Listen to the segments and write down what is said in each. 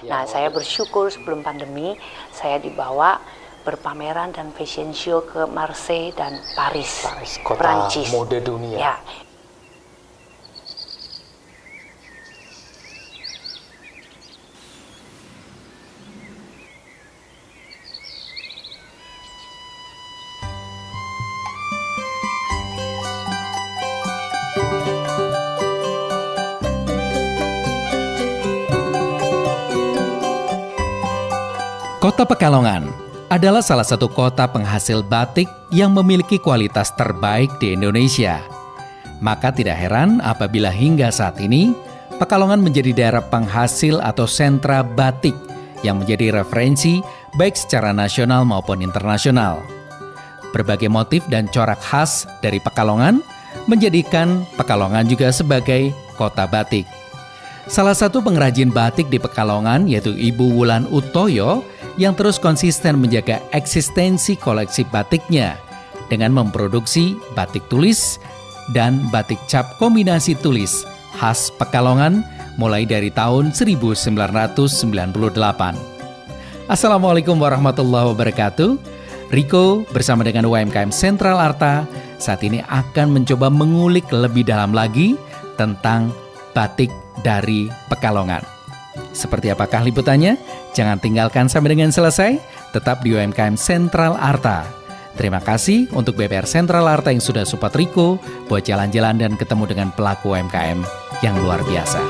Nah, saya bersyukur sebelum pandemi saya dibawa berpameran dan fashion show ke Marseille dan Paris, kota Prancis. mode dunia. Ya. Kota Pekalongan adalah salah satu kota penghasil batik yang memiliki kualitas terbaik di Indonesia. Maka tidak heran apabila hingga saat ini Pekalongan menjadi daerah penghasil atau sentra batik yang menjadi referensi baik secara nasional maupun internasional. Berbagai motif dan corak khas dari Pekalongan menjadikan Pekalongan juga sebagai kota batik. Salah satu pengrajin batik di Pekalongan yaitu Ibu Wulan Utoyo yang terus konsisten menjaga eksistensi koleksi batiknya dengan memproduksi batik tulis dan batik cap kombinasi tulis khas Pekalongan mulai dari tahun 1998. Assalamualaikum warahmatullahi wabarakatuh. Riko bersama dengan UMKM Sentral Arta saat ini akan mencoba mengulik lebih dalam lagi tentang batik dari Pekalongan. Seperti apakah liputannya? Jangan tinggalkan sampai dengan selesai, tetap di UMKM Sentral Arta. Terima kasih untuk BPR Sentral Arta yang sudah support Riko buat jalan-jalan dan ketemu dengan pelaku UMKM yang luar biasa.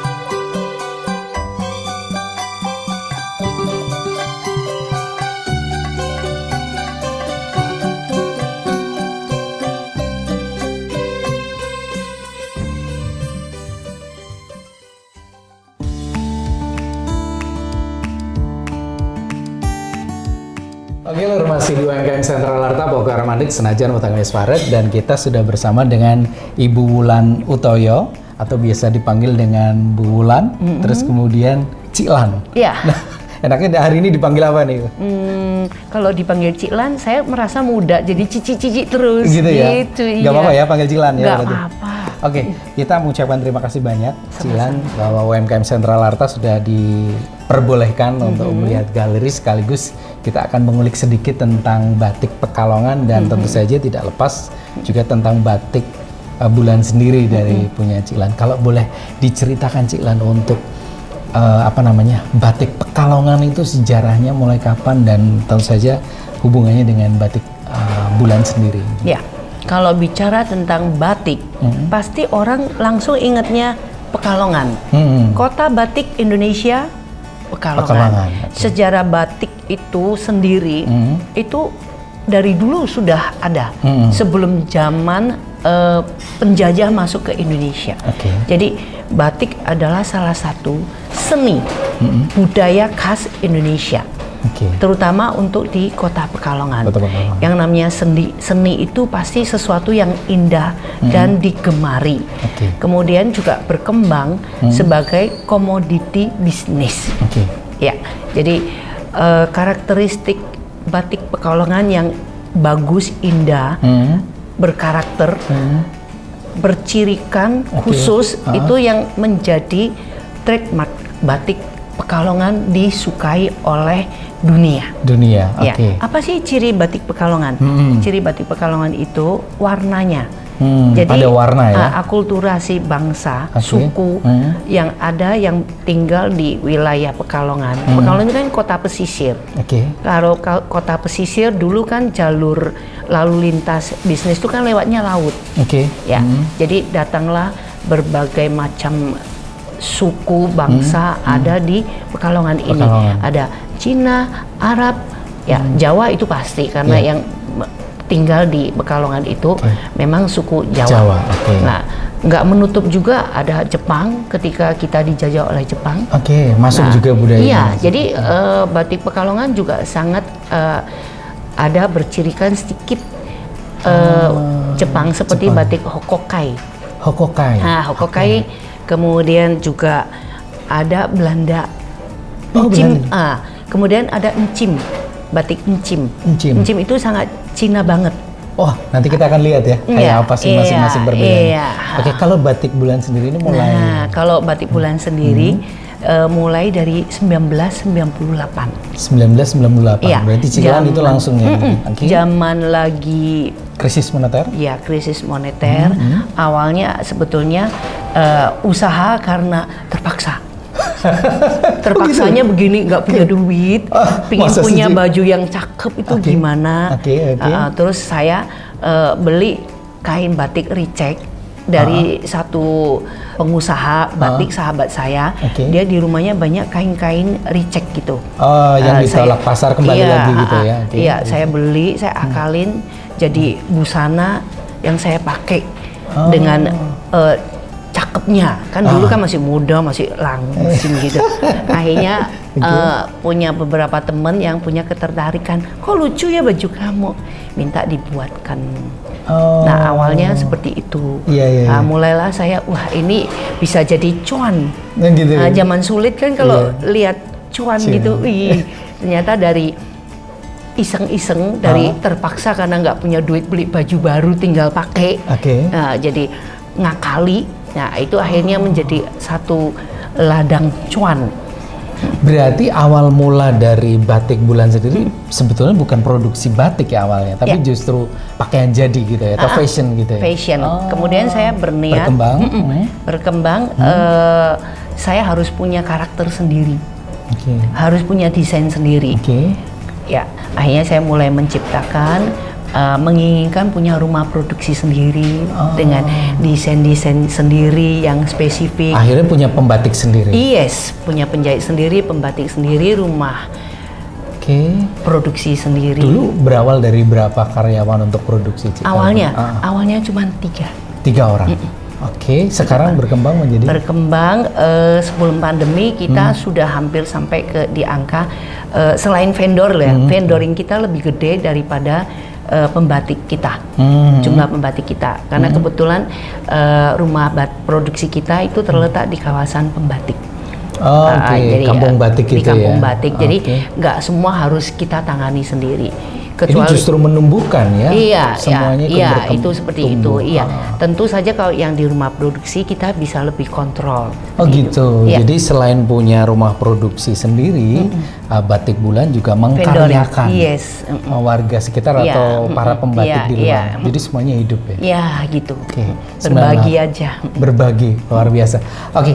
Oke, lur, masih di UMKM Sentral Arta, Bogor Mandik, Senajan Utang Faret, dan kita sudah bersama dengan Ibu Wulan Utoyo atau biasa dipanggil dengan Bu Wulan, terus kemudian Ciklan. Iya. Nah, enaknya hari ini dipanggil apa nih? Kalau dipanggil Ciklan, saya merasa muda, jadi cici-cici terus. Gitu ya? Gitu, Gak apa-apa ya panggil Ciklan ya? Gak berarti? apa-apa. Oke, kita mengucapkan terima kasih banyak Ciklan bahwa UMKM Sentral Arta sudah diperbolehkan untuk melihat galeri, sekaligus kita akan mengulik sedikit tentang batik Pekalongan dan tentu saja tidak lepas juga tentang batik Bulan sendiri dari punya Ciklan. Kalau boleh diceritakan Ciklan untuk batik Pekalongan itu sejarahnya mulai kapan dan tentu saja hubungannya dengan batik Bulan sendiri. Ya. Kalau bicara tentang batik, pasti orang langsung ingatnya Pekalongan. Kota batik Indonesia, Pekalongan. Okay. Sejarah batik itu sendiri, itu dari dulu sudah ada. Sebelum zaman penjajah masuk ke Indonesia. Okay. Jadi batik adalah salah satu seni budaya khas Indonesia. Okay. Terutama untuk di kota Pekalongan. Yang namanya seni itu pasti sesuatu yang indah dan digemari. Okay. Kemudian juga berkembang sebagai komoditi bisnis. Okay. Ya, jadi karakteristik batik Pekalongan yang bagus, indah, berkarakter, bercirikan khusus itu yang menjadi trademark batik Pekalongan disukai oleh dunia. Oke. Ya. Apa sih ciri batik Pekalongan? Ciri batik Pekalongan itu warnanya. Jadi ada warna ya? Akulturasi bangsa, suku yang ada yang tinggal di wilayah Pekalongan. Pekalongan itu kan kota pesisir. Kalau kota pesisir dulu kan jalur lalu lintas bisnis itu kan lewatnya laut. Ya. Jadi datanglah berbagai macam suku bangsa ada di Pekalongan ini. Ada Cina, Arab, ya Jawa itu pasti karena yang tinggal di Pekalongan itu memang suku Jawa. Nah, nggak menutup juga ada Jepang ketika kita dijajah oleh Jepang. Masuk juga budaya. Iya, jadi batik Pekalongan juga sangat ada bercirikan sedikit Jepang seperti batik Hokokai. Nah, Hokokai. Kemudian juga ada Belanda, encim. Kemudian ada encim, batik encim. Encim itu sangat Cina banget. Oh, nanti kita akan lihat ya, kayak apa sih masing-masing berbeda. Oke, kalau batik Bulan sendiri ini mulai. Nah, kalau batik Bulan sendiri mulai dari 1998. 1998. Iya, Berarti cicilan itu langsung ya. Zaman lagi krisis moneter? Ya, krisis moneter. Awalnya sebetulnya usaha karena terpaksa. Terpaksanya begini, nggak punya duit, pingin punya baju yang cakep itu gimana? Terus saya beli kain batik ricek dari satu pengusaha batik sahabat saya. Dia di rumahnya banyak kain-kain ricek gitu. Yang ditolak pasar kembali lagi gitu ya? Iya, saya beli, saya akalin jadi busana yang saya pakai dengan cakepnya. Kan dulu kan masih muda, masih langsing gitu. Akhirnya punya beberapa teman yang punya ketertarikan. Kok lucu ya baju kamu? Minta dibuatkan. Nah, awalnya seperti itu. Nah, mulailah saya, wah ini bisa jadi cuan. Gitu. Zaman sulit kan kalau lihat cuan gitu, ternyata dari iseng-iseng, dari terpaksa karena nggak punya duit beli baju baru tinggal pakai. Nah, jadi ngakali. Nah, itu akhirnya menjadi satu ladang cuan. Berarti awal mula dari Batik Bulan sendiri sebetulnya bukan produksi batik ya awalnya, tapi justru pakaian jadi gitu ya, atau fashion gitu ya? Fashion. Kemudian saya berniat berkembang. Saya harus punya karakter sendiri, harus punya desain sendiri. Ya, akhirnya saya mulai menciptakan, menginginkan punya rumah produksi sendiri dengan desain-desain sendiri yang spesifik. Akhirnya punya pembatik sendiri? Yes, punya penjahit sendiri, pembatik sendiri, rumah produksi sendiri. Dulu berawal dari berapa karyawan untuk produksi? Awalnya cuma 3 orang? Sekarang berkembang menjadi? Berkembang, sebelum pandemi kita sudah hampir sampai di angka, selain vendor ya, vendoring kita lebih gede daripada pembatik kita, jumlah pembatik kita, karena kebetulan rumah produksi kita itu terletak di kawasan pembatik. Jadi kampung batik di gitu kampung ya? batik, jadi nggak semua harus kita tangani sendiri. Kecuali, ini justru menumbuhkan ya? Semuanya itu seperti tumbuh. itu. Tentu saja kalau yang di rumah produksi kita bisa lebih kontrol. Gitu. Jadi selain punya rumah produksi sendiri, Batik Bulan juga mengkaryakan warga sekitar atau para pembatik di luar. Jadi semuanya hidup ya? Ya gitu. Berbagi aja. Berbagi, luar biasa.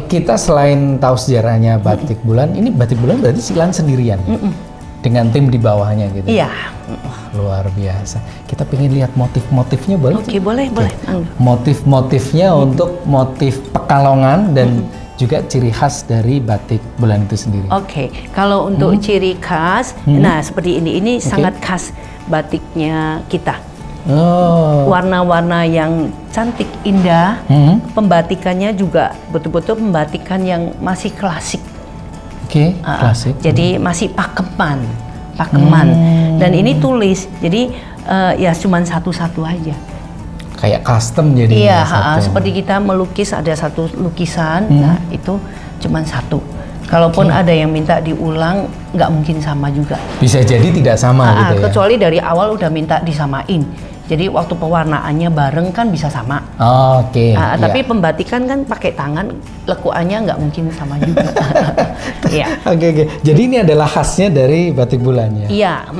Kita selain tahu sejarahnya Batik Bulan, ini Batik Bulan berarti Silan sendirian? Dengan tim di bawahnya gitu? Iya. Luar biasa. Kita pengen lihat motif-motifnya, boleh? Boleh. Motif-motifnya untuk motif Pekalongan dan juga ciri khas dari Batik Bulan itu sendiri. Kalau untuk ciri khas, nah seperti ini sangat khas batiknya kita. Warna-warna yang cantik, indah, pembatikannya juga betul-betul pembatikan yang masih klasik. Klasik. Jadi masih pakeman. Dan ini tulis, jadi ya cuma satu-satu aja. Kayak custom jadi. Iya, seperti kita melukis ada satu lukisan, nah itu cuma satu. Kalaupun ada yang minta diulang, nggak mungkin sama juga. Bisa jadi tidak sama gitu ya? Kecuali dari awal udah minta disamain. Jadi waktu pewarnaannya bareng kan bisa sama. Tapi pembatikan kan pakai tangan, lekuannya nggak mungkin sama juga. Jadi ini adalah khasnya dari Batik Bulan ya? Iya.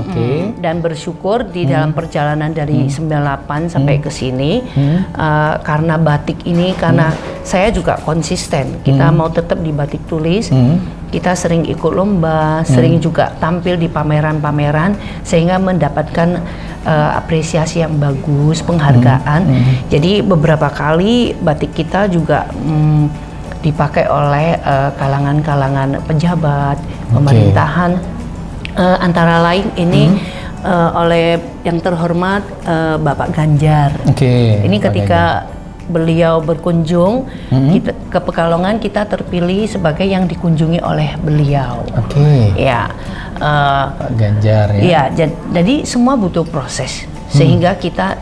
Dan bersyukur di dalam perjalanan dari 98 sampai ke sini, karena batik ini, karena saya juga konsisten. Kita mau tetap di batik tulis. Kita sering ikut lomba, sering juga tampil di pameran-pameran, sehingga mendapatkan apresiasi yang bagus, penghargaan. Jadi beberapa kali batik kita juga dipakai oleh kalangan-kalangan pejabat, pemerintahan. Antara lain ini oleh yang terhormat Bapak Ganjar. Ini ketika beliau berkunjung ke Pekalongan, kita terpilih sebagai yang dikunjungi oleh beliau. Pak Ganjar ya. Jadi semua butuh proses, sehingga kita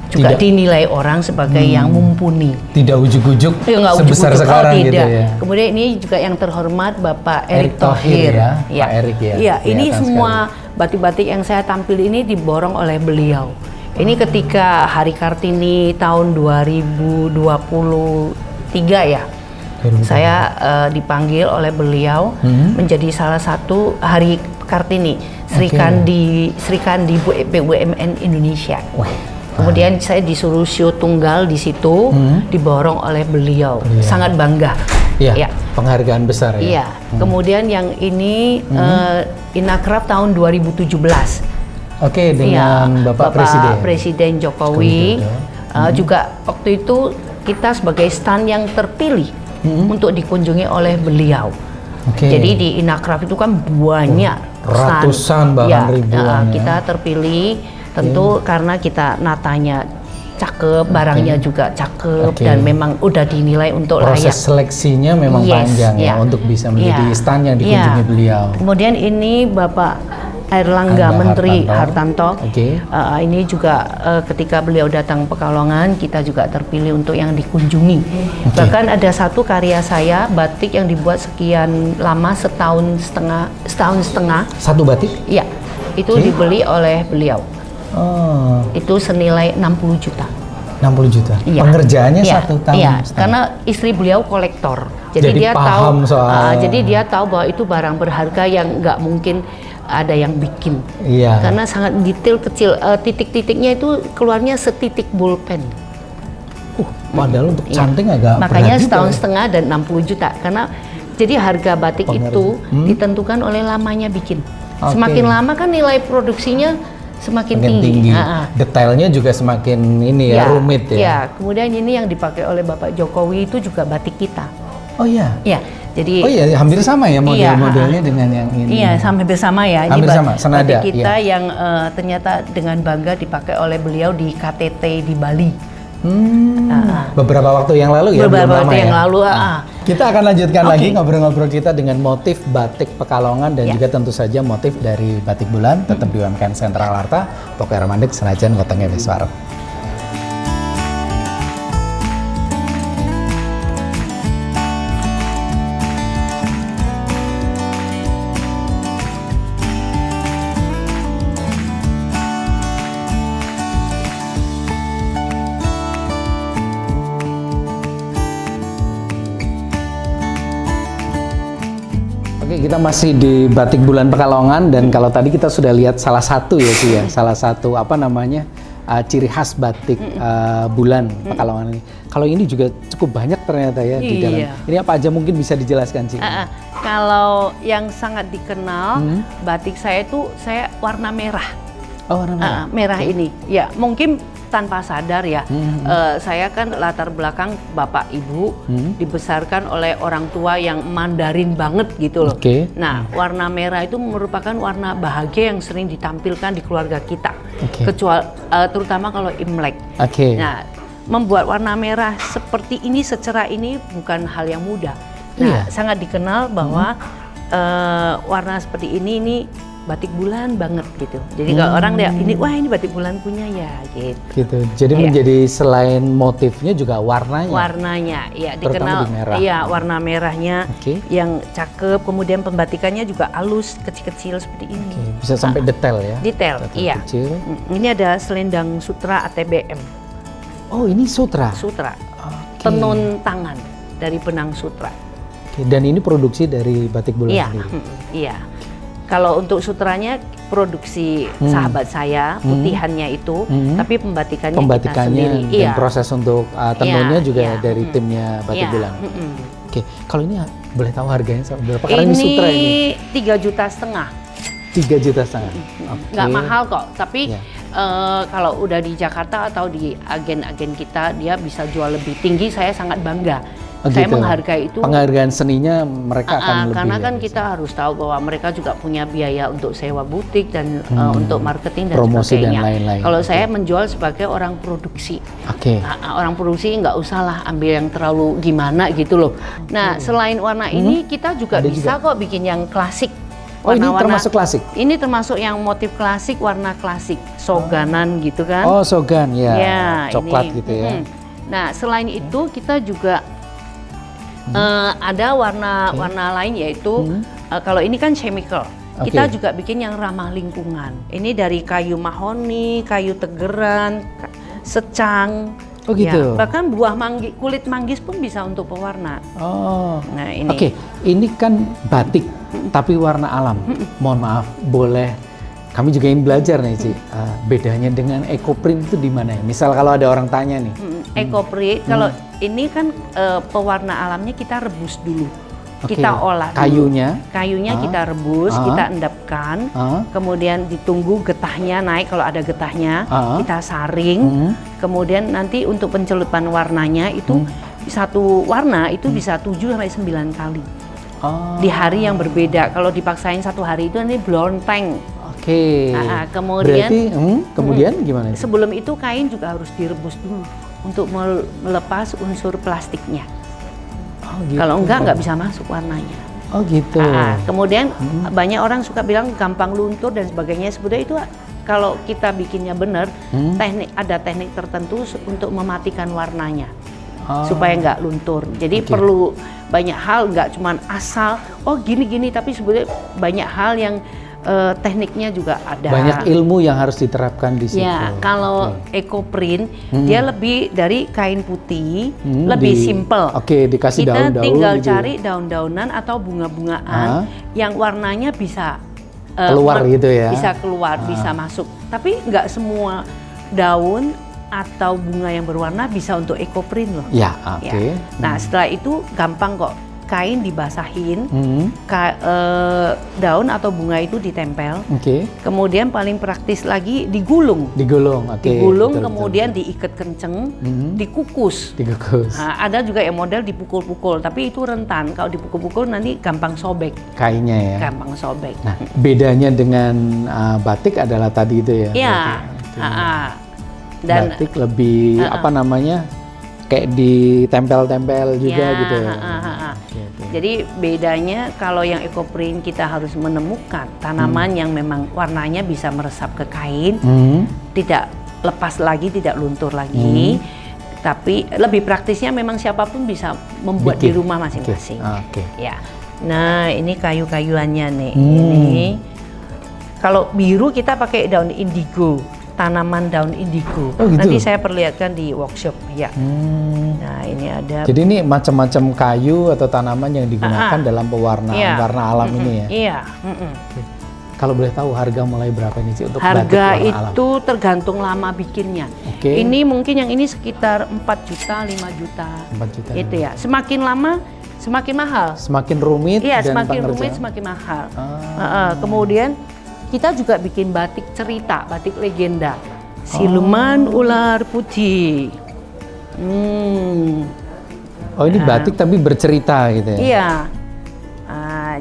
juga dinilai orang sebagai yang mumpuni. Tidak ujuk-ujuk sebesar sekarang gitu ya. Kemudian ini juga yang terhormat Bapak Erick Thohir. Pak Erick ya. Ini semua batik-batik yang saya tampil ini diborong oleh beliau. Ini ketika Hari Kartini tahun 2023 ya. Saya dipanggil oleh beliau menjadi salah satu Hari Kartini, Sri Kandi BUMN Indonesia. Kemudian saya disuruh show tunggal di situ, diborong oleh beliau. Sangat bangga. Iya, penghargaan besar ya. Iya. Kemudian yang ini Inakraf tahun 2017. Oke, dengan Bapak Presiden Jokowi. Juga waktu itu kita sebagai stand yang terpilih untuk dikunjungi oleh beliau. Jadi di Inakraf itu kan banyak ratusan bahkan ribuan. Kita terpilih tentu karena kita natanya cakep, barangnya juga cakep dan memang udah dinilai untuk layak. Proses seleksinya memang panjang ya untuk bisa menjadi stand yang dikunjungi beliau. Kemudian ini Bapak Airlangga Menteri Hartanto. Ini juga ketika beliau datang Pekalongan, kita juga terpilih untuk yang dikunjungi. Bahkan ada satu karya saya, batik yang dibuat sekian lama, setahun setengah. Satu batik? Iya, itu dibeli oleh beliau. Itu senilai 60 juta. 60 juta. Pengerjaannya 1 tahun. Iya, karena istri beliau kolektor. Jadi dia paham tahu. soal. Jadi dia tahu bahwa itu barang berharga yang nggak mungkin ada yang bikin. Karena sangat detail kecil. Titik-titiknya itu keluarnya setitik bolpen. Padahal untuk canting agak makanya setahun setengah dan 60 juta. Karena jadi harga batik itu ditentukan oleh lamanya bikin. Semakin lama kan nilai produksinya semakin tinggi. Detailnya juga semakin rumit ya. Iya, kemudian ini yang dipakai oleh Bapak Jokowi itu juga batik kita. Oh iya. Iya. Jadi hampir sama ya model-modelnya dengan yang ini. Iya, hampir sama ya. Hampir sama, senada. Batik kita yang ternyata dengan bangga dipakai oleh beliau di KTT di Bali. Beberapa waktu yang lalu ya. Beberapa waktu yang lalu. Kita akan lanjutkan lagi ngobrol-ngobrol kita dengan motif batik Pekalongan dan juga tentu saja motif dari Batik Bulan tetap di UMKM Sentral Arta. Pokoknya Mandek senajan gotongnya besar. Kita masih di Batik Bulan Pekalongan dan kalau tadi kita sudah lihat salah satu salah satu ciri khas batik bulan Pekalongan ini. Kalau ini juga cukup banyak ternyata ya di dalam. Ini apa aja mungkin bisa dijelaskan Ci? Kalau yang sangat dikenal batik saya itu warna merah. Oh, warna merah. Merah ini. Ya, mungkin tanpa sadar ya. Saya kan latar belakang bapak ibu dibesarkan oleh orang tua yang Mandarin banget gitu loh. Nah, warna merah itu merupakan warna bahagia yang sering ditampilkan di keluarga kita. Kecuali terutama kalau Imlek. Nah, membuat warna merah seperti ini secerah ini bukan hal yang mudah. Nah, sangat dikenal bahwa warna seperti ini batik bulan banget gitu. Jadi kalau orang lihat ini, wah ini batik bulan punya ya gitu. Jadi menjadi selain motifnya juga warnanya. Warnanya, ya dikenal. Iya, warna merahnya yang cakep. Kemudian pembatikannya juga halus, kecil-kecil seperti ini. Bisa sampai detail ya? Detail, iya. Kecil. Ini ada selendang sutra ATBM. Oh, ini sutra? Sutra. Tenun tangan dari benang sutra. Dan ini produksi dari Batik Bulan sendiri? Iya. Kalau untuk sutranya produksi sahabat saya, putihannya itu, tapi pembatikannya kita sendiri. Dan proses untuk tenunnya juga dari timnya Batik Bulan. Kalau ini boleh tahu harganya berapa? Karena ini sutra ini. 3,5 juta. 3,5 juta. Nggak mahal kok, tapi kalau udah di Jakarta atau di agen-agen kita, dia bisa jual lebih tinggi. Saya sangat bangga. Saya menghargai itu. Penghargaan seninya mereka akan lebih. Karena kan kita harus tahu bahwa mereka juga punya biaya untuk sewa butik dan untuk marketing dan promosi sebagainya. Dan lain-lain. Kalau saya menjual sebagai orang produksi. Orang produksi nggak usah lah ambil yang terlalu gimana gitu loh. Nah, selain warna ini kita juga bisa kok bikin yang klasik. Ini termasuk klasik? Ini termasuk yang motif klasik, warna klasik, soganan gitu kan. Oh, sogan ya, coklat gitu ya. Nah, selain itu kita juga ada warna lain yaitu kalau ini kan chemical. Kita juga bikin yang ramah lingkungan. Ini dari kayu mahoni, kayu tegeran, secang, Oh gitu. Ya, bahkan buah kulit manggis pun bisa untuk pewarna. Oh. Nah ini. Oke, ini kan batik tapi warna alam. Mohon maaf, boleh kami juga ingin belajar nih, Ci. Bedanya dengan ekoprint itu di mana ya? Misal kalau ada orang tanya nih. Ekoprint, kalau ini kan pewarna alamnya kita rebus dulu. Kita olah dulu. Kayunya kita rebus, kita endapkan, kemudian ditunggu getahnya naik, kalau ada getahnya, kita saring, kemudian nanti untuk pencelupan warnanya itu satu warna itu bisa 7-9 kali. Di hari yang berbeda. Kalau dipaksain satu hari itu nanti blonteng. Oke. Kemudian berarti, kemudian gimana? Sebelum itu kain juga harus direbus dulu untuk melepas unsur plastiknya. Oh, gitu. Kalau nggak bisa masuk warnanya. Oh gitu. Kemudian banyak orang suka bilang gampang luntur dan sebagainya. Sebenarnya itu kalau kita bikinnya benar, ada teknik tertentu untuk mematikan warnanya supaya nggak luntur. Jadi perlu banyak hal, nggak cuma asal gini-gini, tapi sebenarnya banyak hal yang tekniknya juga ada. Banyak ilmu yang harus diterapkan di situ. Ya, kalau ekoprint dia lebih dari kain putih, lebih simple. Dikasih daun-daun. Kita tinggal cari daun-daunan atau bunga-bungaan yang warnanya bisa keluar gitu ya. Bisa keluar, bisa masuk. Tapi nggak semua daun atau bunga yang berwarna bisa untuk ekoprint loh. Ya, oke. Nah, setelah itu gampang kok. Kain dibasahin, daun atau bunga itu ditempel. Kemudian paling praktis lagi digulung. Digulung, kemudian diikat kenceng, dikukus. Nah, ada juga yang model dipukul-pukul, tapi itu rentan. Kalau dipukul-pukul nanti gampang sobek. Kainnya ya. Gampang sobek. Nah, bedanya dengan batik adalah tadi itu ya. Iya. Dan batik lebih kayak ditempel-tempel juga gitu ya. Jadi bedanya kalau yang ekoprint kita harus menemukan tanaman yang memang warnanya bisa meresap ke kain, tidak lepas lagi, tidak luntur lagi. Tapi lebih praktisnya memang siapapun bisa membuat di rumah masing-masing. Ya. Nah, ini kayu-kayuannya nih. Ini kalau biru kita pakai daun indigo. Tanaman daun indigo. Nanti saya perlihatkan di workshop ya. Nah, ini ada. Jadi ini macam-macam kayu atau tanaman yang digunakan dalam pewarnaan warna alam ini ya. Iya. Kalau boleh tahu harga mulai berapa ini sih untuk harga batik warna alam? Harga itu tergantung lama bikinnya. Ini mungkin yang ini sekitar 4 juta, 5 juta. 4 juta. Itu ya. Semakin lama semakin mahal. Semakin rumit. Iya, semakin rumit semakin mahal. Kemudian kita juga bikin batik cerita, batik legenda. Siluman ular putih. Ini batik tapi bercerita gitu ya? Iya.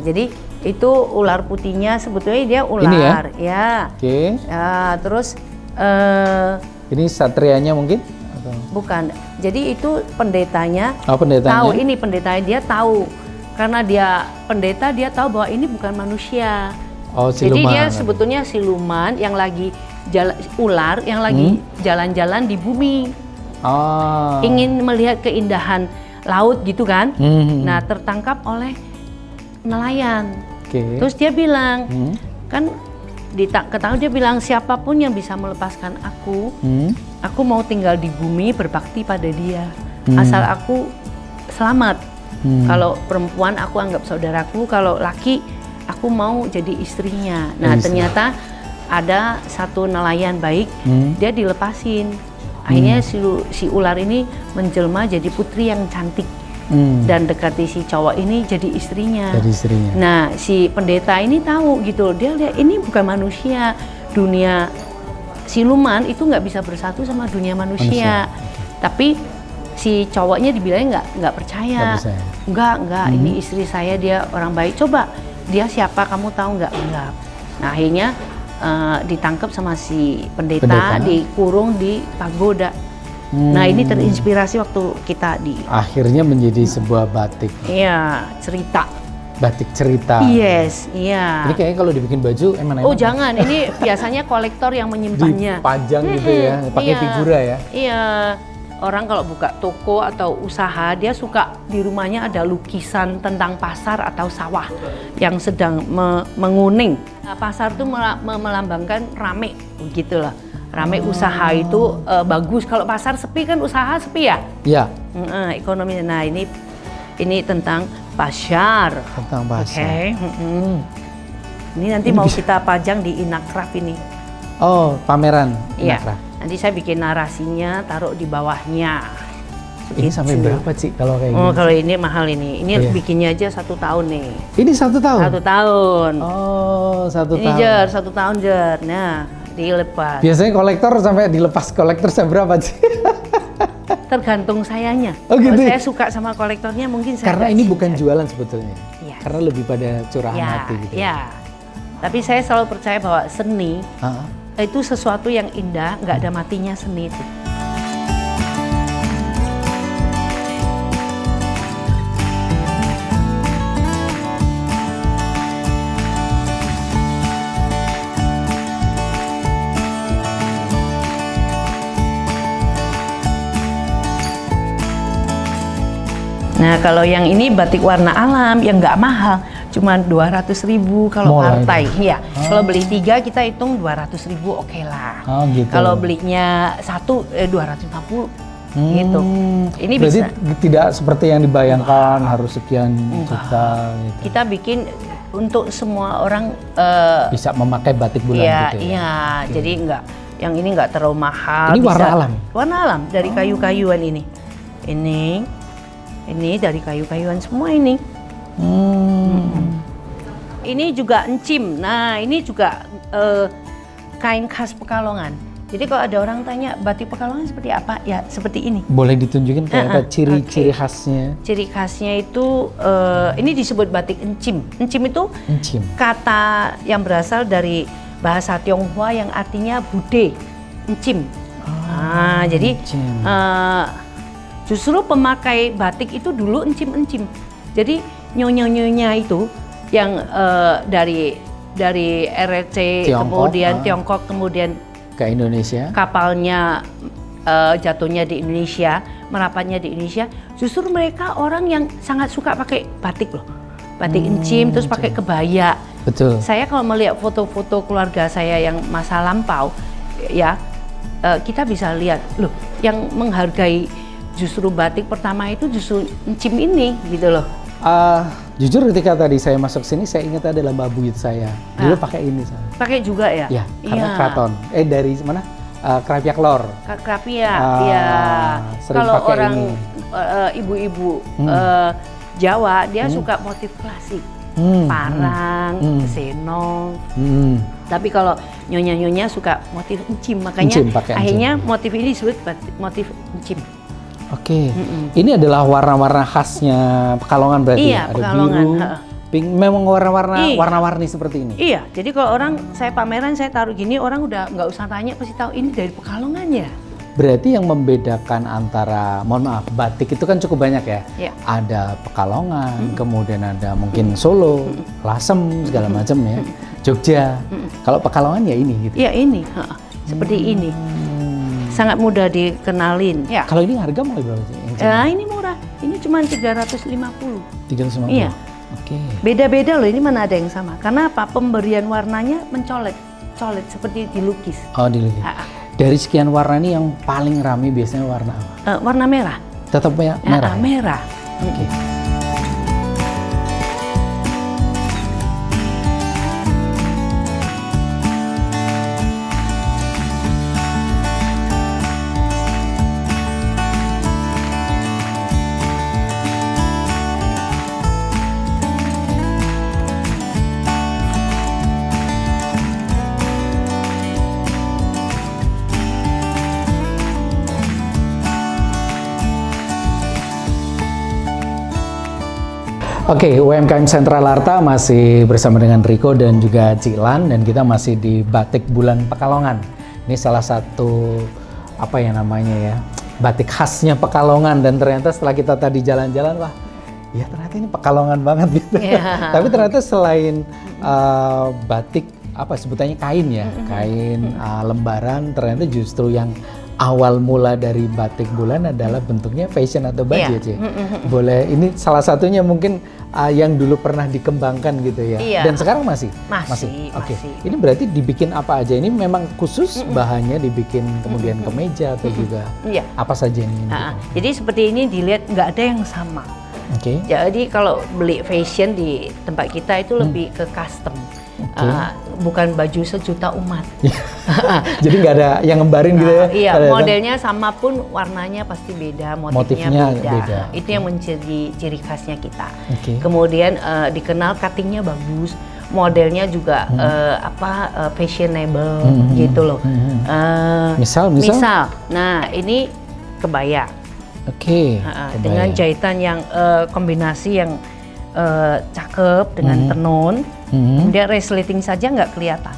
Jadi itu ular putihnya sebetulnya dia ular. Ini ya? Terus ini satrianya mungkin? Bukan. Jadi itu pendetanya. Pendetanya. Tahu ini pendetanya, dia tahu. Karena dia pendeta, dia tahu bahwa ini bukan manusia. Jadi dia sebetulnya siluman yang lagi ular yang lagi jalan-jalan di bumi. Ingin melihat keindahan laut gitu kan. Nah, tertangkap oleh nelayan. Terus dia bilang, kan ketahui dia bilang siapapun yang bisa melepaskan aku mau tinggal di bumi berbakti pada dia. Asal aku selamat. Kalau perempuan aku anggap saudaraku, kalau laki aku mau jadi istrinya. Nah, ternyata ada satu nelayan baik, dia dilepasin. Akhirnya si ular ini menjelma jadi putri yang cantik. Dan dekati si cowok ini jadi istrinya. Nah, si pendeta ini tahu gitu. Dia lihat ini bukan manusia. Dunia siluman itu nggak bisa bersatu sama dunia manusia. Tapi si cowoknya dibilangnya nggak percaya. Enggak, ini istri saya, dia orang baik. Coba dia siapa, kamu tahu nggak? Enggak. Nah, akhirnya ditangkap sama si pendeta, dikurung di pagoda. Nah, ini terinspirasi waktu kita akhirnya menjadi sebuah batik. Iya, cerita. Batik cerita. Yes, iya. Ini kayaknya kalau dibikin baju emang jangan, ini biasanya kolektor yang menyimpannya. Dipajang gitu ya, pakai figura ya. Iya. Orang kalau buka toko atau usaha, dia suka di rumahnya ada lukisan tentang pasar atau sawah yang sedang menguning. Nah, pasar itu melambangkan rame, begitulah. Rame usaha itu bagus. Kalau pasar sepi kan usaha sepi ya. Iya. Ekonomi. Nah ini tentang pasar. Tentang pasar. Ini nanti mau kita pajang di Inakraf ini. Oh, pameran. Iya. Nanti saya bikin narasinya, taruh di bawahnya. Ini sampai berapa sih kalau kayak gini? Kalau ini mahal ini. Ini bikinnya aja 1 tahun nih. Ini 1 tahun? 1 tahun. Oh, 1 tahun. Ini Jer, 1 tahun Jer. Nah, dilepas. Biasanya kolektor sampai dilepas kolektor berapa sih? Tergantung sayanya. Oh gitu. Kalau saya suka sama kolektornya mungkin saya. Karena ini bukan jualan sebetulnya. Iya. Karena lebih pada curahan hati gitu. Iya. Tapi saya selalu percaya bahwa seni itu sesuatu yang indah, nggak ada matinya seni itu. Nah kalau yang ini batik warna alam yang nggak mahal, cuma 200.000 kalau partai. Iya. Kalau beli 3 kita hitung 200.000 oke lah. Oh gitu. Kalau belinya 1 250 gitu. Ini berarti bisa. Tidak seperti yang dibayangkan harus sekian juta. Gitu. Kita bikin untuk semua orang bisa memakai batik bulan gitu ya. Iya. Jadi yang ini nggak terlalu mahal. Ini warna alam. Warna alam dari kayu-kayuan ini. Ini dari kayu-kayuan semua ini. Ini juga encim. Nah, ini juga kain khas Pekalongan. Jadi kalau ada orang tanya batik Pekalongan seperti apa? Ya seperti ini. Boleh ditunjukin kayak ciri-ciri khasnya? Ciri khasnya itu ini disebut batik encim. Encim itu kata yang berasal dari bahasa Tionghoa yang artinya bude. Encim. Jadi justru pemakai batik itu dulu encim-encim. Jadi nyonya-nyonya itu yang dari RRC kemudian Tiongkok kemudian ke Indonesia. Kapalnya jatuhnya di Indonesia, merapatnya di Indonesia. Justru mereka orang yang sangat suka pakai batik loh. Batik encim terus pakai kebaya. Betul. Saya kalau melihat foto-foto keluarga saya yang masa lampau ya kita bisa lihat loh yang menghargai justru batik pertama itu justru encim ini gitu loh. Jujur ketika tadi saya masuk sini saya ingat adalah mbak buyut saya dulu pakai ini. Pakai juga ya? Ya, karena keraton. Dari mana? Krapiak Lor. Krapiak, iya. Kalau orang ibu-ibu Jawa dia suka motif klasik, parang, senong. Tapi kalau nyonya-nyonya suka motif encim, makanya akhirnya motif ini disebut motif encim. Oke, ini adalah warna-warna khasnya Pekalongan berarti. Iya, ada Pekalongan. Biru, pink, memang warna-warni seperti ini. Iya, jadi kalau orang saya pameran saya taruh gini orang udah nggak usah tanya pasti tahu ini dari Pekalongan ya. Berarti yang membedakan antara, mohon maaf, batik itu kan cukup banyak ya. Iya. Ada Pekalongan, kemudian ada mungkin Solo, Lasem segala macam ya, Jogja. Kalau Pekalongan ya ini gitu. Iya ini, seperti ini. Sangat mudah dikenalin. Ya. Kalau ini harga mulai berapa sih? Ini murah. Ini cuma 350. 350. Iya. Oke. Beda-beda loh. Ini mana ada yang sama? Karena apa? Pemberian warnanya mencolek, seperti dilukis. Oh, dilukis. Dari sekian warna ini yang paling ramai biasanya warna apa? Warna merah. Tetap merah. Merah. Oke. Oke, UMKM Sentral Arta masih bersama dengan Riko dan juga Cilan, dan kita masih di Batik Bulan Pekalongan. Ini salah satu apa ya namanya ya, batik khasnya Pekalongan, dan ternyata setelah kita tadi jalan-jalan, wah, ya ternyata ini Pekalongan banget gitu. Yeah. Tapi ternyata selain batik apa sebutannya kain ya, kain lembaran, ternyata justru yang awal mula dari batik bulan adalah bentuknya fashion atau baju, Boleh, ini salah satunya mungkin yang dulu pernah dikembangkan gitu ya. Iya. Dan sekarang masih? Masih. Oke. Ini berarti dibikin apa aja? Ini memang khusus bahannya dibikin kemudian kemeja atau juga apa saja ini? Jadi seperti ini dilihat nggak ada yang sama. Oke. Jadi kalau beli fashion di tempat kita itu lebih ke custom. Bukan baju sejuta umat. Jadi nggak ada yang ngembarin gitu ya? Iya, modelnya sama pun warnanya pasti beda, motifnya beda. Itu yang menjadi ciri khasnya kita. Kemudian dikenal cuttingnya bagus, modelnya juga fashionable gitu loh. Misal? Nah ini kebaya. Dengan jahitan yang kombinasi yang cakep dengan tenun. Kemudian resleting saja nggak kelihatan.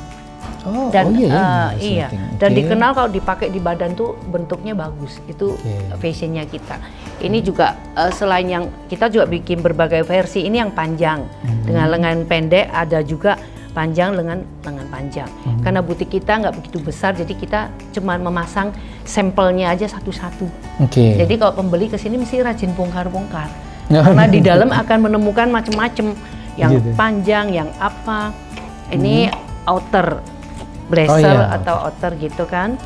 Dan dikenal kalau dipakai di badan tuh bentuknya bagus. Itu fashionnya kita. Ini juga selain yang kita juga bikin berbagai versi. Ini yang panjang dengan lengan pendek, ada juga panjang lengan panjang. Karena butik kita nggak begitu besar, jadi kita cuma memasang sampelnya aja satu-satu. Jadi kalau pembeli kesini mesti rajin bongkar-bongkar. Karena di dalam akan menemukan macam-macam. Yang panjang, yang apa. Ini outer blazer atau outer gitu kan.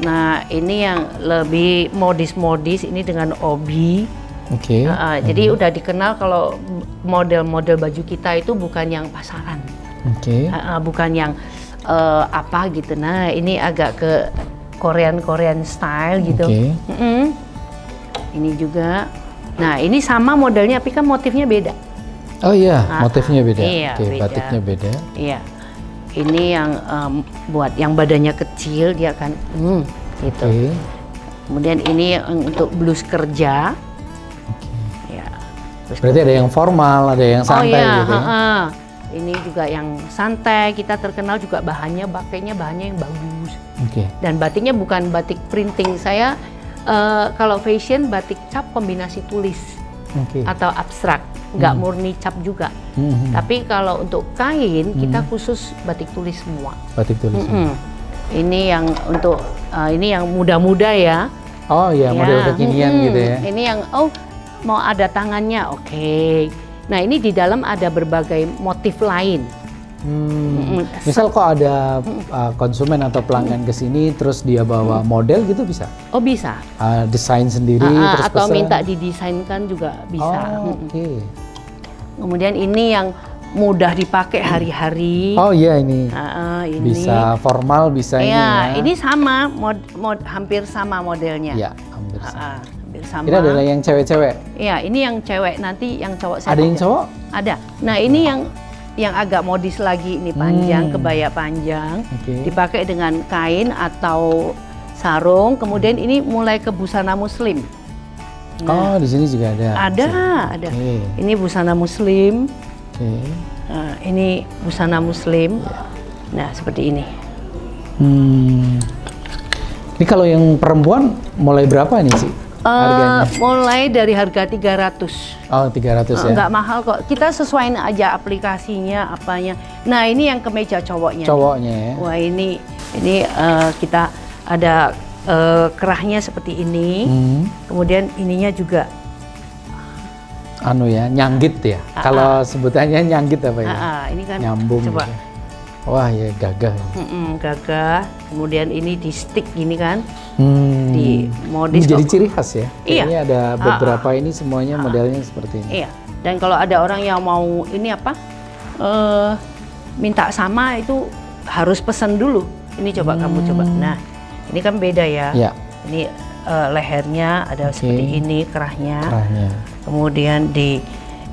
Nah ini yang lebih modis-modis, ini dengan obi. Jadi udah dikenal kalau model-model baju kita itu bukan yang pasaran. Bukan yang apa gitu. Nah ini agak ke Korean style gitu. Ini juga. Nah ini sama modelnya tapi kan motifnya beda. Motifnya beda. Beda. Batiknya beda. Iya. Ini yang buat yang badannya kecil dia kan gitu. Kemudian ini untuk blus kerja. Berarti ada yang formal, ada yang santai gitu ya. Ini juga yang santai. Kita terkenal juga pakainya bahannya yang bagus. Dan batiknya bukan batik printing. Saya kalau fashion batik cap kombinasi tulis atau abstrak. Nggak murni cap juga. Tapi kalau untuk kain kita khusus batik tulis semua. Batik tulis. Ini yang untuk ini yang muda-muda ya. Model kekinian gitu ya. Ini yang mau ada tangannya, Nah ini di dalam ada berbagai motif lain. Misal kok ada konsumen atau pelanggan ke sini terus dia bawa model gitu bisa? Bisa. Desain sendiri terus atau pesan. minta didesainkan juga bisa. Kemudian ini yang mudah dipakai hari-hari. Ini. Ini bisa formal, bisa ini ya. Ini sama hampir sama modelnya. Hampir sama. Hampir sama. Ini adalah yang cewek-cewek. Ini yang cewek, nanti yang cowok saya. Ada yang cowok? Ada. Nah, ini yang agak modis lagi, ini panjang, kebaya panjang, dipakai dengan kain atau sarung. Kemudian ini mulai ke busana muslim. Di sini juga ada. Ada. Ini busana muslim. Ini busana muslim. Nah, seperti ini. Ini kalau yang perempuan mulai berapa nih sih? Harganya? Mulai dari harga 300. 300 ya? Nggak mahal kok. Kita sesuaiin aja aplikasinya, apanya. Nah, ini yang kemeja cowoknya. Cowoknya ya? Wah, ini kita ada kerahnya seperti ini. Kemudian ininya juga. Nyanggit ya? Kalau sebutannya nyanggit apa ya? Ini kan nyambung. Coba. Gitu. Wah ya gagah. Gagah. Kemudian ini di stick gini kan. Di modis. Ini jadi ciri khas ya? Ini ada beberapa ini semuanya modelnya seperti ini. Iya. Dan kalau ada orang yang mau ini minta sama itu harus pesan dulu. Ini coba kamu coba. Nah, ini kan beda ya. Ini lehernya ada seperti ini kerahnya. Kemudian di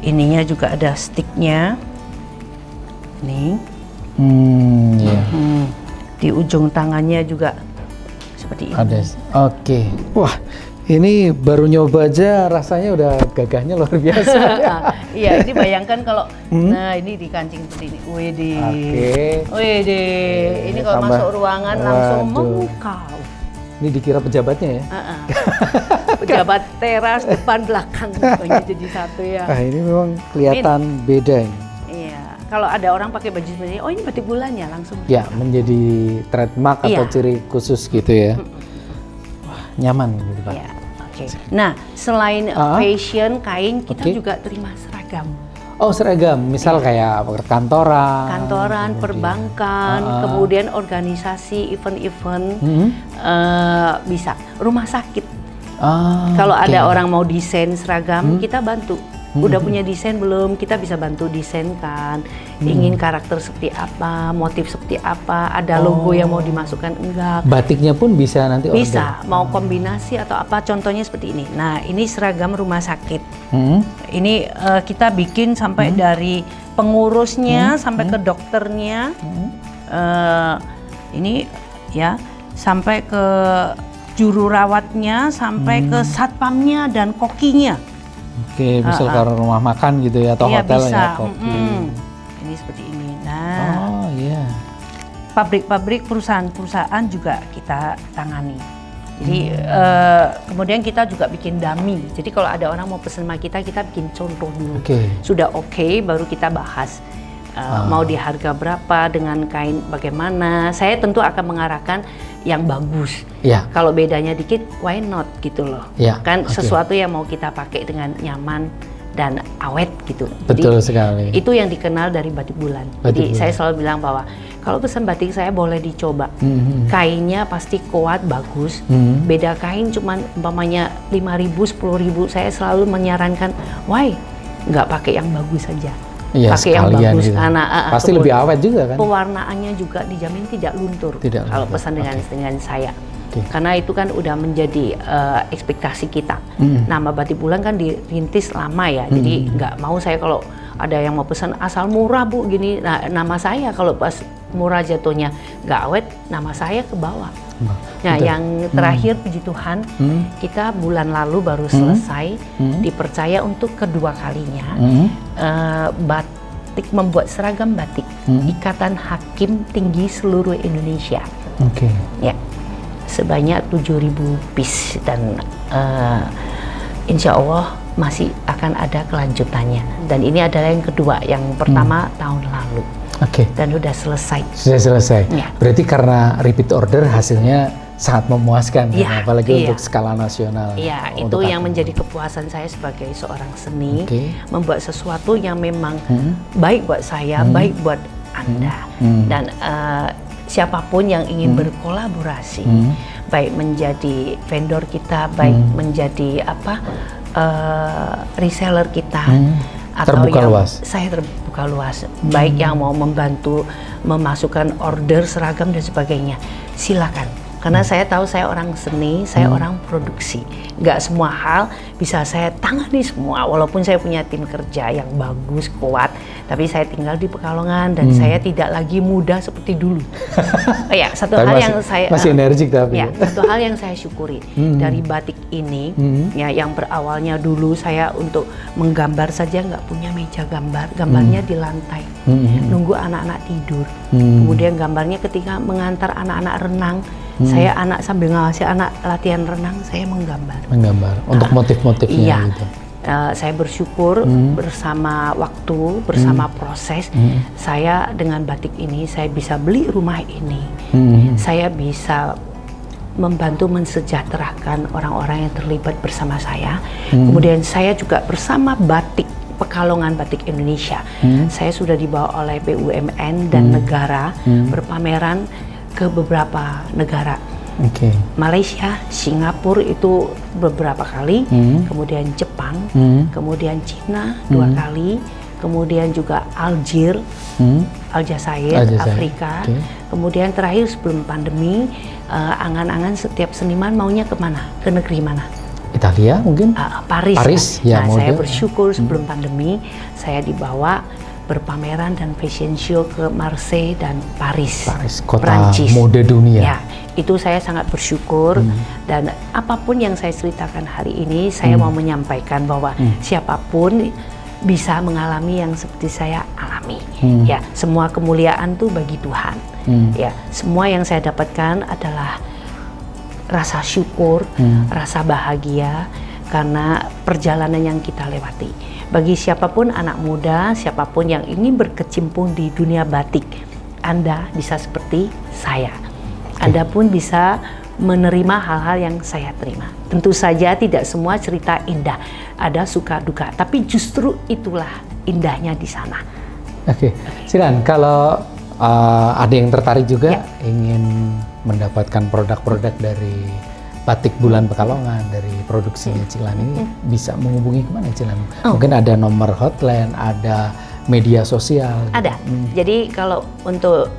ininya juga ada sticknya. Nih. Di ujung tangannya juga seperti ini. Ada. Wah, ini baru nyoba aja rasanya udah gagahnya luar biasa. Iya, ini bayangkan kalau nah ini di kancing seperti ini. Wede. Ini kalau masuk ruangan langsung memukau. Ini dikira pejabatnya ya? Pejabat teras depan belakang pokoknya jadi satu ya. Ini memang kelihatan beda ini. Kalau ada orang pakai baju seperti ini, ini batik bulan ya langsung. Ya, menjadi trademark atau ciri khusus gitu ya. Wah, nyaman gitu Pak. Nah, selain fashion, kain, kita juga terima seragam. Oh seragam, misal kayak kantoran, perbankan, kemudian organisasi, event-event, bisa. Rumah sakit. Kalau ada orang mau desain seragam, kita bantu. Udah punya desain belum? Kita bisa bantu desainkan. Ingin karakter seperti apa, motif seperti apa, ada logo yang mau dimasukkan enggak. Batiknya pun bisa nanti order? Bisa, mau kombinasi atau apa, contohnya seperti ini. Nah, ini seragam rumah sakit. Ini kita bikin sampai dari pengurusnya sampai ke dokternya. Ini ya, sampai ke juru rawatnya, sampai ke satpamnya dan kokinya. Oke, misal kalau rumah makan gitu ya, atau hotel bisa. ya, kopi. Ini seperti ini. Nah, iya. Pabrik-pabrik, perusahaan-perusahaan juga kita tangani. Jadi kemudian kita juga bikin dummy. Jadi kalau ada orang mau pesen sama kita bikin contoh dulu. Sudah oke, baru kita bahas. Mau di harga berapa, dengan kain bagaimana. Saya tentu akan mengarahkan yang bagus. Kalau bedanya dikit, why not gitu loh. Kan sesuatu yang mau kita pakai dengan nyaman dan awet gitu. Betul sekali. Itu yang dikenal dari batik bulan. Jadi saya selalu bilang bahwa kalau pesan batik saya boleh dicoba. Kainnya pasti kuat, bagus. Beda kain cuman umpamanya 5.000, 10.000. Saya selalu menyarankan, why nggak pakai yang bagus saja. Pakai yang bagus gitu. Karena pasti lebih awet juga kan. Pewarnaannya juga dijamin tidak luntur. Kalau pesan dengan saya. Karena itu kan udah menjadi ekspektasi kita. Nama batik bulan kan dirintis lama ya. Jadi nggak mau saya kalau ada yang mau pesan asal murah Bu gini. Nah, nama saya kalau pas murah jatuhnya nggak awet, nama saya ke bawah. Nah, yang terakhir puji Tuhan, kita bulan lalu baru selesai dipercaya untuk kedua kalinya batik, membuat seragam batik Ikatan Hakim Tinggi seluruh Indonesia. Ya, sebanyak 7.000 piece dan insya Allah masih akan ada kelanjutannya. Dan ini adalah yang kedua, yang pertama tahun lalu. Dan udah selesai. Sudah selesai. Berarti karena repeat order hasilnya sangat memuaskan, apalagi untuk skala nasional. Iya, itu yang menjadi kepuasan saya sebagai seorang seni, membuat sesuatu yang memang baik buat saya, baik buat Anda, dan siapapun yang ingin berkolaborasi, baik menjadi vendor kita, baik menjadi reseller kita. Atau terbuka yang luas. Saya terbuka luas, baik yang mau membantu memasukkan order seragam dan sebagainya, silakan. Karena saya tahu saya orang seni, saya orang produksi. Nggak semua hal bisa saya tangani semua, walaupun saya punya tim kerja yang bagus, kuat. Tapi saya tinggal di Pekalongan dan saya tidak lagi muda seperti dulu. Ya, satu hal yang saya masih energik tapi. Ya, satu hal yang saya syukuri dari batik ini, ya, yang berawalnya dulu saya untuk menggambar saja nggak punya meja gambar, gambarnya di lantai, nunggu anak-anak tidur. Kemudian gambarnya ketika mengantar anak-anak renang. Saya anak sambil ngawasi anak latihan renang, saya menggambar untuk motif-motifnya. Gitu. Saya bersyukur bersama waktu, bersama proses, saya dengan batik ini saya bisa beli rumah ini, saya bisa membantu mensejahterakan orang-orang yang terlibat bersama saya. Kemudian saya juga bersama batik Pekalongan Batik Indonesia, saya sudah dibawa oleh BUMN dan negara berpameran ke beberapa negara, Malaysia, Singapura itu beberapa kali, kemudian Jepang, kemudian Cina 2 kali, kemudian juga Aljazair, Afrika, kemudian terakhir sebelum pandemi, angan-angan setiap seniman maunya kemana, ke negeri mana? Italia mungkin? Paris. Ya, nah, saya bersyukur sebelum pandemi saya dibawa berpameran dan fashion show ke Marseille dan Paris, kota Prancis. Mode dunia. Ya, itu saya sangat bersyukur dan apapun yang saya ceritakan hari ini, saya mau menyampaikan bahwa siapapun bisa mengalami yang seperti saya alami. Ya, semua kemuliaan tuh bagi Tuhan. Ya, semua yang saya dapatkan adalah rasa syukur, rasa bahagia karena perjalanan yang kita lewati. Bagi siapapun anak muda, siapapun yang ingin berkecimpung di dunia batik, Anda bisa seperti saya. Anda pun bisa menerima hal-hal yang saya terima. Tentu saja tidak semua cerita indah, ada suka duka, tapi justru itulah indahnya di sana. Oke, Cilan, kalau ada yang tertarik juga ingin mendapatkan produk-produk dari Batik Bulan Pekalongan, dari produksinya Cilan ini, bisa menghubungi kemana Cilan? Mungkin ada nomor hotline, ada media sosial. Ada. Jadi kalau untuk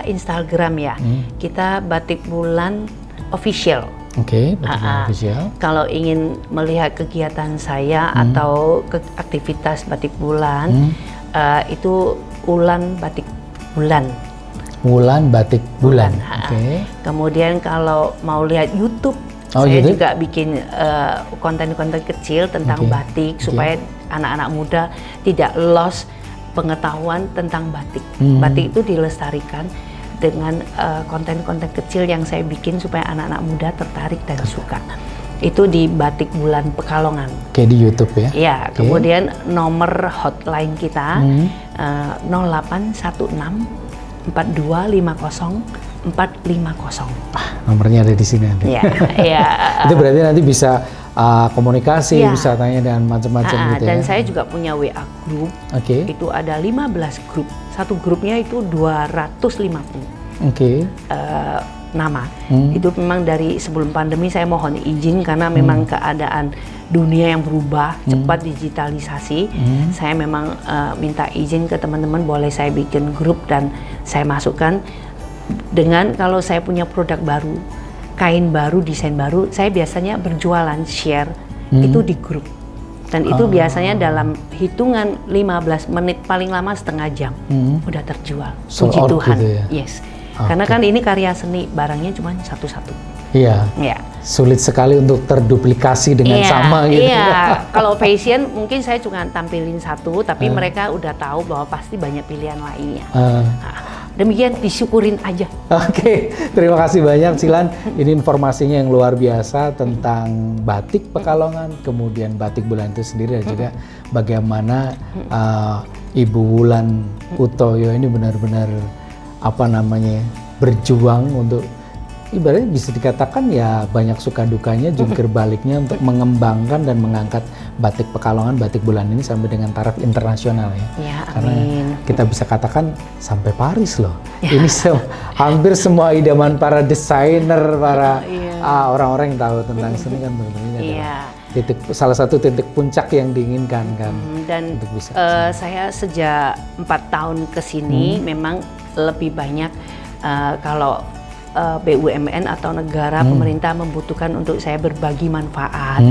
Instagram ya, kita Batik Bulan Official. Oke, Batik Bulan Official. Kalau ingin melihat kegiatan saya atau aktivitas Batik Bulan, itu Ulan Batik Bulan. Wulan Batik Bulan. Oke. Kemudian kalau mau lihat YouTube, saya juga bikin konten-konten kecil tentang batik supaya anak-anak muda tidak lost pengetahuan tentang batik. Batik itu dilestarikan dengan konten-konten kecil yang saya bikin supaya anak-anak muda tertarik dan suka. Itu di Batik Bulan Pekalongan. Oke, di YouTube ya? Iya, kemudian nomor hotline kita 0816 4250 450. Nomornya ada di sini nanti. Iya. Itu berarti nanti bisa komunikasi, bisa tanya dan macam-macam gitu dan ya. saya juga punya WA group. Itu ada 15 grup. Satu grupnya itu 250. Nama. Itu memang dari sebelum pandemi saya mohon izin karena memang keadaan dunia yang berubah cepat, digitalisasi. Saya memang minta izin ke teman-teman, boleh saya bikin grup dan saya masukkan dengan kalau saya punya produk baru, kain baru, desain baru, saya biasanya berjualan share itu di grup. Dan itu biasanya dalam hitungan 15 menit, paling lama setengah jam udah terjual. Puji Tuhan. Gitu ya? Yes. Karena kan ini karya seni, barangnya cuma satu-satu. Iya. Sulit sekali untuk terduplikasi dengan sama gitu. Iya. Kalau fashion mungkin saya cuma tampilin satu, tapi mereka udah tahu bahwa pasti banyak pilihan lainnya. Demikian, disyukurin aja. Oke, terima kasih banyak Cilan. Ini informasinya yang luar biasa tentang Batik Pekalongan, kemudian Batik Bulan itu sendiri, dan juga bagaimana Ibu Wulan Utoyo ini benar-benar berjuang untuk, ibaratnya bisa dikatakan ya banyak suka dukanya, jungkir baliknya untuk mengembangkan dan mengangkat Batik Pekalongan, Batik Bulan ini sampai dengan taraf internasional ya. Karena kita bisa katakan sampai Paris loh. Ini hampir semua idaman para desainer, para orang-orang yang tahu tentang seni kan benar-benar adalah salah satu titik puncak yang diinginkan kan. Dan untuk bisa, saya sejak 4 tahun ke sini memang lebih banyak kalau BUMN atau negara, pemerintah membutuhkan untuk saya berbagi manfaat,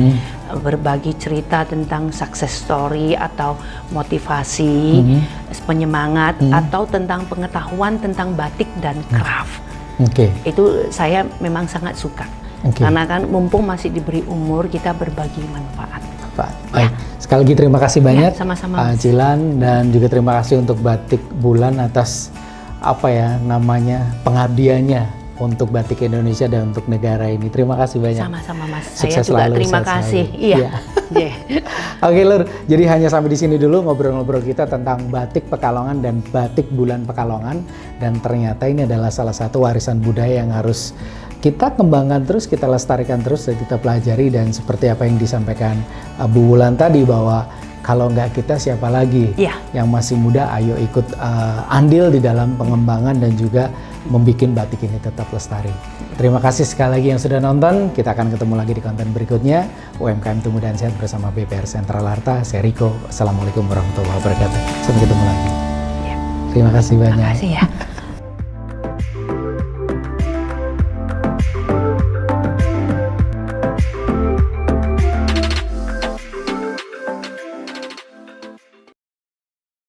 berbagi cerita tentang success story atau motivasi, penyemangat, atau tentang pengetahuan tentang batik dan craft. Itu saya memang sangat suka. Karena kan mumpung masih diberi umur, kita berbagi manfaat. Baik. Sekali lagi terima kasih banyak sama-sama, Cilan, dan juga terima kasih untuk Batik Bulan atas pengabdiannya untuk batik Indonesia dan untuk negara ini. Terima kasih banyak. Sama-sama Mas. Sukses saya juga selalu, terima kasih. Iya. Oke Lur, jadi hanya sampai di sini dulu ngobrol-ngobrol kita tentang Batik Pekalongan dan Batik Bulan Pekalongan, dan ternyata ini adalah salah satu warisan budaya yang harus kita kembangkan terus, kita lestarikan terus, dan kita pelajari. Dan seperti apa yang disampaikan Bu Wulan tadi, bahwa kalau nggak kita siapa lagi yang masih muda, ayo ikut andil di dalam pengembangan dan juga membuat batik ini tetap lestari. Terima kasih sekali lagi yang sudah nonton. Kita akan ketemu lagi di konten berikutnya. UMKM Tumbuh dan Sehat bersama BPR Sentral Arta. Saya Riko. Assalamualaikum warahmatullahi wabarakatuh. Sampai ketemu lagi. Terima kasih banyak. Terima kasih ya.